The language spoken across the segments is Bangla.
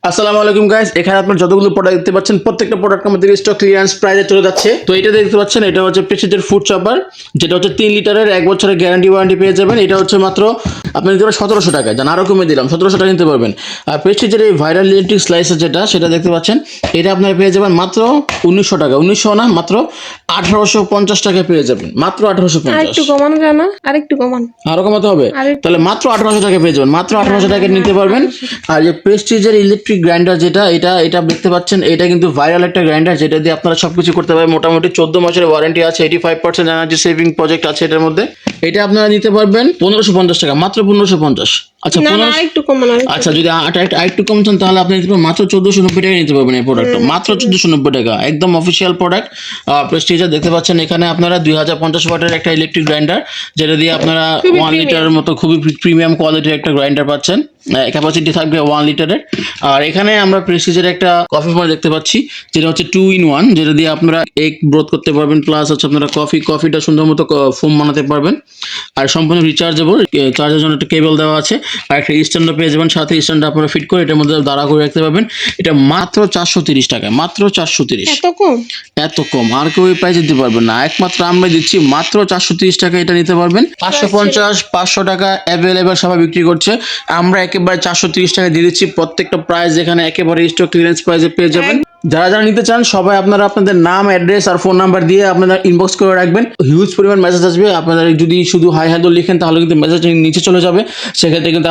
আসসালামু আলাইকুম গাইস, এখানে আপনারা যতগুলো প্রোডাক্ট দেখতে পাচ্ছেন প্রত্যেকটা প্রোডাক্ট আমাদের স্টক ক্লিয়ারেন্স প্রাইসে চলে যাচ্ছে। তো এটা দেখতে পাচ্ছেন, এটা হচ্ছে প্রেস্টিজের ফুড চপার, যেটা হচ্ছে 3 লিটারের 1 বছরের গ্যারান্টি ওয়ারেন্টি পেয়ে যাবেন। এটা হচ্ছে মাত্র আপনি নিতে পারেন 1700 টাকায়, জান আরো কমে দিলাম, 1700 টাকা নিতে পারবেন। আর প্রেস্টিজের এই ভাইরাল ইলেকট্রিক স্লাইসার সেটা দেখতে পাচ্ছেন, এটা আপনারা পেয়ে যাবেন মাত্র 1900 টাকা, 1900 না মাত্র 1850 টাকায় পেয়ে যাবেন, মাত্র 1850। আরেকটু কমানো যায় না? আরেকটু কমান। আরো কমাতে হবে, তাহলে মাত্র 1800 টাকা পেয়ে যাবেন, মাত্র 1800 টাকা নিতে পারবেন। আর যে প্রেস্টিজের ইলেকট্রিক গ্রাইন্ডার এটা দেখতে পাচ্ছেন, এটা কিন্তু ভাইরাল একটা গ্রাইন্ডার, যেটা দিয়ে আপনারা সবকিছু করতে পারবেন। মোটামুটি 14 মাসের ওয়ারেন্টি আছে, 85% এনার্জি সেভিং প্রজেক্ট আছে এটার মধ্যে। এটা আপনারা নিতে পারবেন 1550 টাকা, মাত্র 1550। আচ্ছা না না, আরেকটু কমানো। আচ্ছা, যদি আরেকটু কম চান তাহলে আপনি নিতে পারবেন মাত্র 1490 টাকা নিতে পারবেন এই প্রোডাক্টটা, মাত্র 1490 টাকা, একদম অফিসিয়াল প্রোডাক্ট প্রেস্টিজের। দেখতে পাচ্ছেন এখানে আপনারা 2050 ওয়াটের একটা ইলেকট্রিক গ্রাইন্ডার, যেটা দিয়ে আপনারা 1 লিটারের মতো খুবই প্রিমিয়াম কোয়ালিটির একটা গ্রাইন্ডার পাচ্ছেন। ক্যাপাসিটি থাকবে 1 লিটারের। আর এখানে আমরা প্রেস্টিজের একটা কফি পাউডার দেখতে পাচ্ছি, যেটা হচ্ছে 2 in 1, যেটা দিয়ে আপনারা এগ ব্রোথ করতে পারবেন, প্লাস হচ্ছে আপনারা কফিটা সুন্দর মতো ফোম বানাতে পারবেন। আর সম্পূর্ণ রিচার্জেবল, চার্জের জন্য একটা কেবল দেওয়া আছে, আর একটা স্ট্যান্ডও পেয়ে যাবেন সাথে। স্ট্যান্ড আপনারা ফিট করে এটার মধ্যে দাঁড়া করে রাখতে পারবেন। এটা মাত্র 430 টাকা, মাত্র 430। এত কম? এত কম আর কেউ এই প্রাইস দিতে পারবেন না, একমাত্র আমরা দিচ্ছি মাত্র 430 টাকা। এটা নিতে পারবেন 550 500 টাকা অ্যাভেলেবেল সবাই বিক্রি করছে, আমরা একেবারে 430 টাকা দিয়ে দিচ্ছি। প্রত্যেকটা প্রাইস এখানে একেবারে স্টক ক্লিয়ারেন্স প্রাইসে পেয়ে যাবেন। যারা যারা নিতে চান সবাই আপনারা আপনাদের নাম, অ্যাড্রেস আর ফোন নাম্বার দিয়ে আপনারা ইনবক্স করে রাখবেন। হিউজ পরিমাণ মেসেজ আসবে, আপনারা যদি শুধু হাই হ্যালো লিখেন তাহলে কিন্তু মেসেজটা নিচে চলে যাবে, সেক্ষেত্রে কিন্তু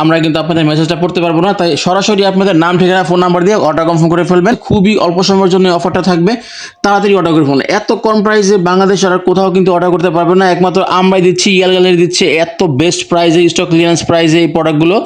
আমরা কিন্তু আপনাদের মেসেজটা পড়তে পারবো না। তাই সরাসরি আপনাদের নাম, ঠিকানা, ফোন নাম্বার দিয়ে অর্ডার কনফার্ম করে ফেলবেন। খুবই অল্প সময়ের জন্য অফারটা থাকবে, তাড়াতাড়ি অর্ডার করে ফেলুন। এত কম প্রাইসে বাংলাদেশ আর কোথাও কিন্তু অর্ডার করতে পারবেন না, একমাত্র আমরাই দিচ্ছি, ইয়াল গ্যালারি দিচ্ছে এত বেস্ট প্রাইসে, স্টক ক্লিয়ারেন্স প্রাইসে এই প্রোডাক্টগুলো।